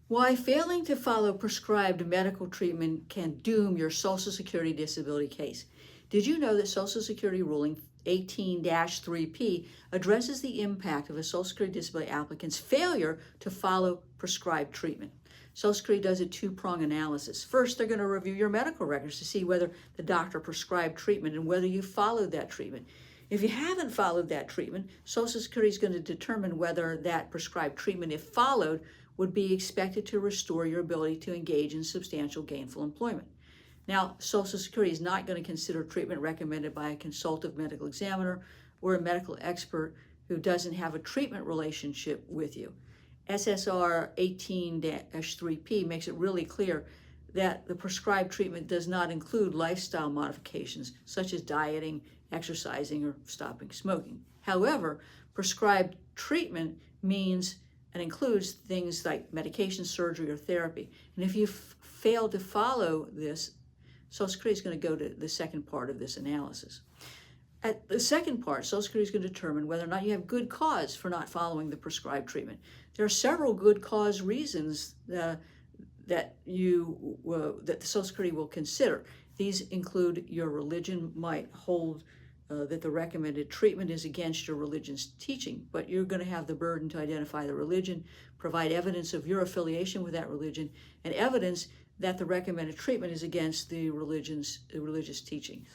Why failing to follow prescribed medical treatment can doom your Social Security disability case. Did you know that Social Security ruling 18-3P addresses the impact of a Social Security disability applicant's failure to follow prescribed treatment? Social Security does a two-prong analysis. First, they're going to review your medical records to see whether the doctor prescribed treatment and whether you followed that treatment. If you haven't followed that treatment, Social Security is going to determine whether that prescribed treatment, if followed, would be expected to restore your ability to engage in substantial gainful employment. Now, Social Security is not going to consider treatment recommended by a consultative medical examiner or a medical expert who doesn't have a treatment relationship with you. SSR 18-3P makes it really clear that the prescribed treatment does not include lifestyle modifications such as dieting, exercising, or stopping smoking. However, prescribed treatment means and includes things like medication, surgery, or therapy. And if you fail to follow this, Social Security is going to go to the second part of this analysis. At the second part, Social Security is going to determine whether or not you have good cause for not following the prescribed treatment. There are several good cause reasons that the Social Security will consider. These include your religion might hold that the recommended treatment is against your religion's teaching, but you're going to have the burden to identify the religion, provide evidence of your affiliation with that religion, and evidence that the recommended treatment is against the religious teachings.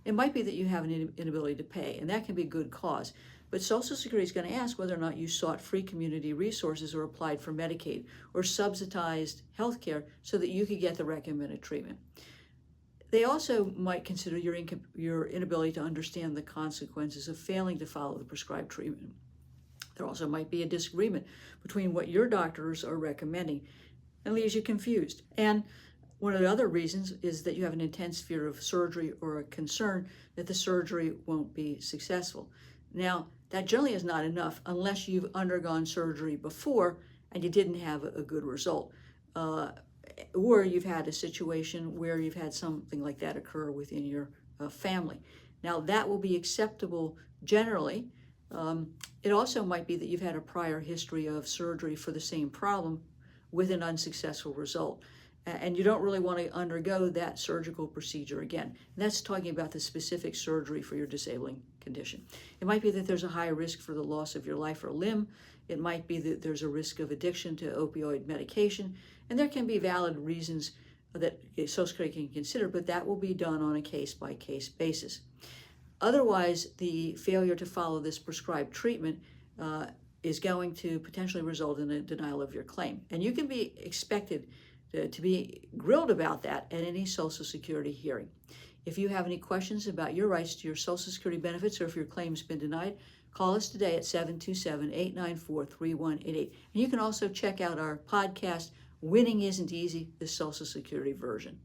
It might be that you have an inability to pay, and that can be good cause. But Social Security is going to ask whether or not you sought free community resources or applied for Medicaid or subsidized health care so that you could get the recommended treatment. They also might consider your inability to understand the consequences of failing to follow the prescribed treatment. There also might be a disagreement between what your doctors are recommending and leaves you confused. And one of the other reasons is that you have an intense fear of surgery or a concern that the surgery won't be successful. Now, that generally is not enough unless you've undergone surgery before and you didn't have a good result. Or you've had a situation where you've had something like that occur within your family. Now, that will be acceptable generally. It also might be that you've had a prior history of surgery for the same problem with an unsuccessful result. And you don't really want to undergo that surgical procedure again. And that's talking about the specific surgery for your disabling condition. It might be that there's a high risk for the loss of your life or limb. It might be that there's a risk of addiction to opioid medication. And there can be valid reasons that Social Security can consider, but that will be done on a case-by-case basis. Otherwise, the failure to follow this prescribed treatment is going to potentially result in a denial of your claim. And you can be expected to be grilled about that at any Social Security hearing. If you have any questions about your rights to your Social Security benefits or if your claim's been denied, call us today at 727-894-3188. And you can also check out our podcast, Winning Isn't Easy, the Social Security version.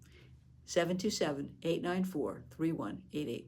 727-894-3188.